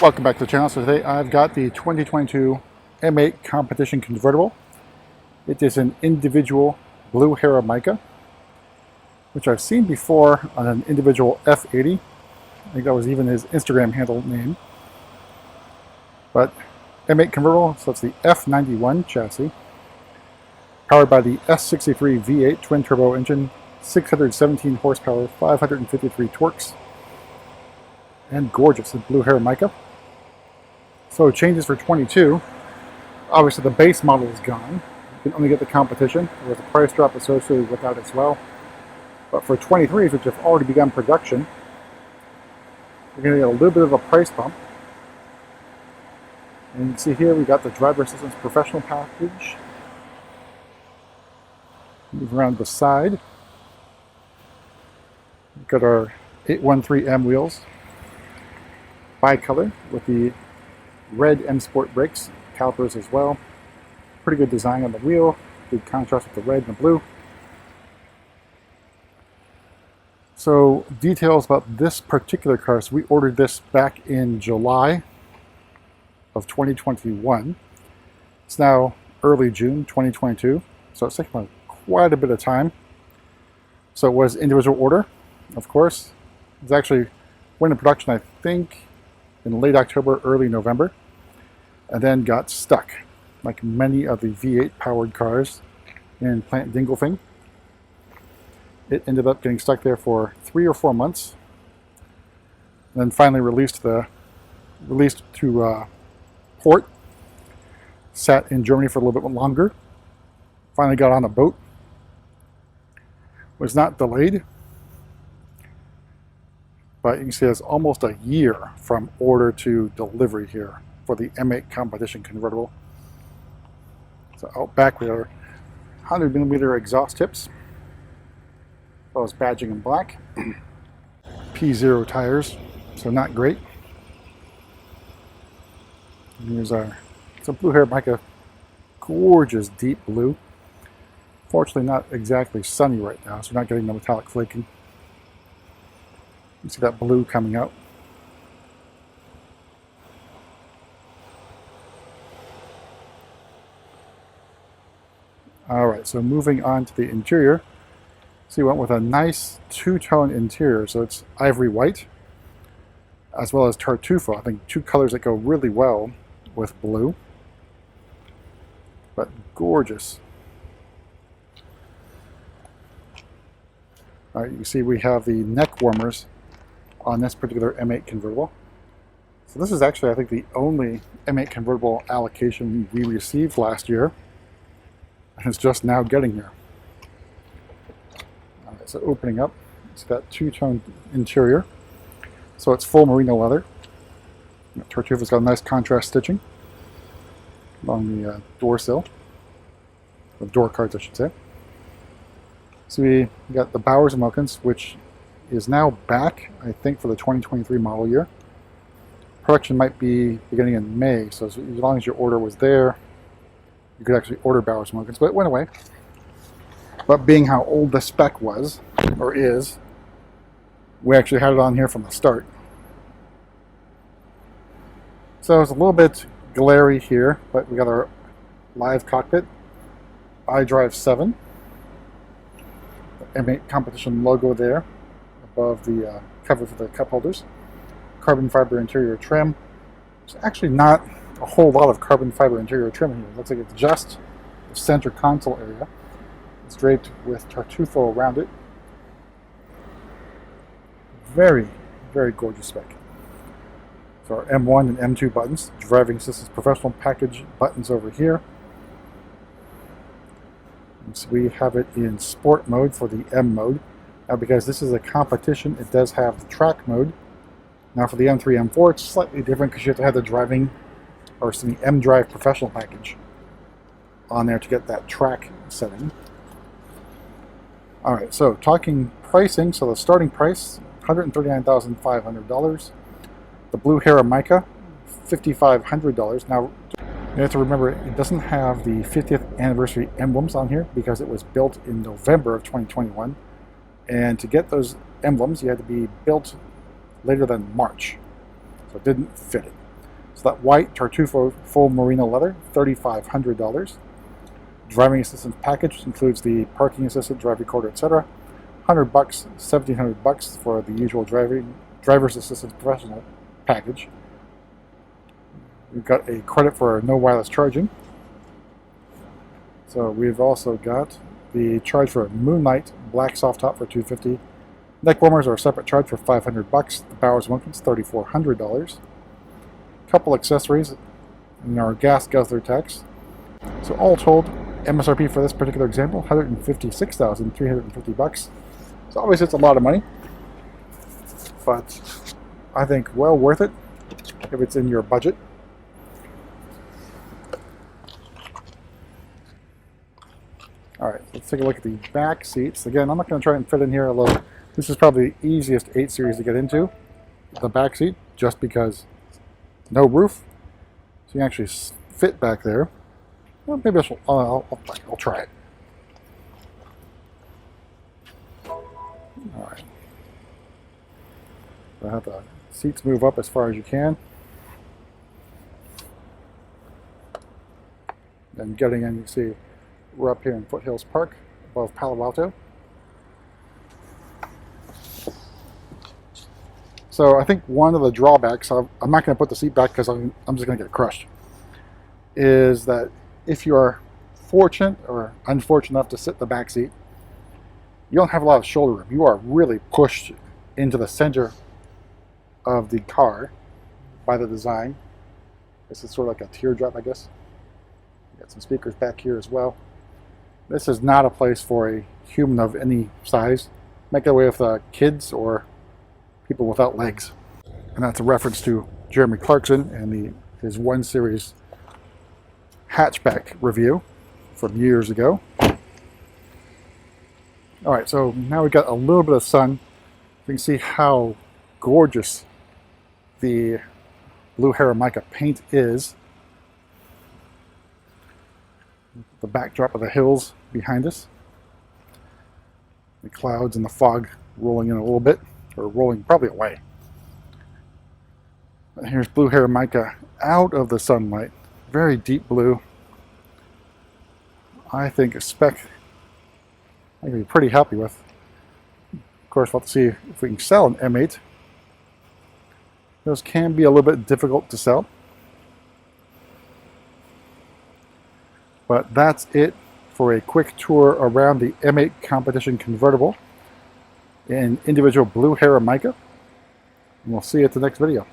Welcome back to the channel. So today I've got the 2022 M8 Competition Convertible. It is an individual blue Hera Mica, which I've seen before on an individual F80. I think that was even his Instagram handle name. But M8 Convertible, so it's the F91 chassis, powered by the S63 V8 twin turbo engine, 617 horsepower, 553 torques, and gorgeous, the blue Hera Mica. So changes for 22. Obviously the base model is gone. You can only get the competition. There was a price drop associated with that as well. But for 23s, which have already begun production, you're going to get a little bit of a price bump. And you can see here we got the driver assistance professional package. Move around the side. We've got our 813M wheels, bi-color with the red M Sport brakes, calipers as well. Pretty good design on the wheel, good contrast with the red and the blue. So details about this particular car. So we ordered this back in July of 2021. It's now early June 2022, so it's taken quite a bit of time. So it was individual order, of course. It's actually went in production, I think, in late October, early November, and then got stuck, like many of the V8 powered cars in Plant Dingolfing. It ended up getting stuck there for 3 or 4 months, and then finally released to port. Sat in Germany for a little bit longer. Finally got on a boat. Was not delayed. But you can see it's almost a year from order to delivery here for the M8 Competition Convertible. So out back we have 100mm exhaust tips. As well as badging in black. P0 tires, so not great. And here's some blue Hera Mica, gorgeous deep blue. Fortunately not exactly sunny right now, so we're not getting the metallic flaking. You see that blue coming out. Alright, so moving on to the interior. So we went with a nice two-tone interior. So it's ivory white, as well as tartufo. I think two colors that go really well with blue. But gorgeous. Alright, you see we have the neck warmers on this particular M8 convertible. So this is actually, I think, the only M8 convertible allocation we received last year, and it's just now getting here. Alright, so opening up, it's got two-tone interior, so it's full merino leather. Tartufo's got a nice contrast stitching along the door sill, the door cards, I should say. So we got the Bowers and Wilkins, which is now back, I think, for the 2023 model year. Production might be beginning in May, so as long as your order was there, you could actually order Bowers and Wilkins, but it went away. But being how old the spec was, or is, we actually had it on here from the start. So it's a little bit glary here, but we got our live cockpit, iDrive 7, the M8 Competition logo there above the cover for the cup holders. Carbon fiber interior trim. There's actually not a whole lot of carbon fiber interior trim here. It looks like it's just the center console area. It's draped with tartufo around it. Very, very gorgeous spec. So our M1 and M2 buttons, driving assistance professional package buttons over here. And so we have it in sport mode for the M mode. Now, because this is a competition, it does have the track mode. Now for the M3, M4, it's slightly different because you have to have the driving, or the M Drive professional package on there to get that track setting. Alright, so talking pricing, so the starting price, $139,500. The blue Hera Mica, $5,500. Now, you have to remember, it doesn't have the 50th anniversary emblems on here because it was built in November of 2021. And to get those emblems, you had to be built later than March. So it didn't fit it. So that white Tartufo full merino leather, $3,500. Driving assistance package includes the parking assistant, drive recorder, etc. $100, $1,700 for the usual driver's assistance professional package. We've got a credit for no wireless charging. So we've also got the charge for Moonlight black soft top for $250. Neck warmers are a separate charge for $500. The Bowers Wilkins, $3,400. Couple accessories and our gas guzzler tax. So all told, MSRP for this particular example, $156,350. So obviously it's a lot of money, but I think well worth it if it's in your budget. Alright, let's take a look at the back seats. Again, I'm not going to try and fit in here, although this is probably the easiest 8 Series to get into. The back seat, just because no roof, so you can actually fit back there. Well, maybe I'll try it. Alright. So have the seats move up as far as you can. Then getting in, you see we're up here in Foothills Park above Palo Alto. So I think one of the drawbacks, I'm not going to put the seat back because I'm just going to get crushed, is that if you are fortunate or unfortunate enough to sit in the back seat, you don't have a lot of shoulder room. You are really pushed into the center of the car by the design. This is sort of like a teardrop, I guess. Got some speakers back here as well. This is not a place for a human of any size. Make it away with kids or people without legs. And that's a reference to Jeremy Clarkson and his 1 Series hatchback review from years ago. Alright, so now we've got a little bit of sun. You can see how gorgeous the blue Hera Mica paint is. The backdrop of the hills behind us. The clouds and the fog rolling in a little bit, or rolling probably away. And here's blue Hera Mica out of the sunlight. Very deep blue. I think a spec I'm going to be pretty happy with. Of course, we'll have to see if we can sell an M8. Those can be a little bit difficult to sell. But that's it for a quick tour around the M8 competition convertible in individual blue Hera Mica. And we'll see you at the next video.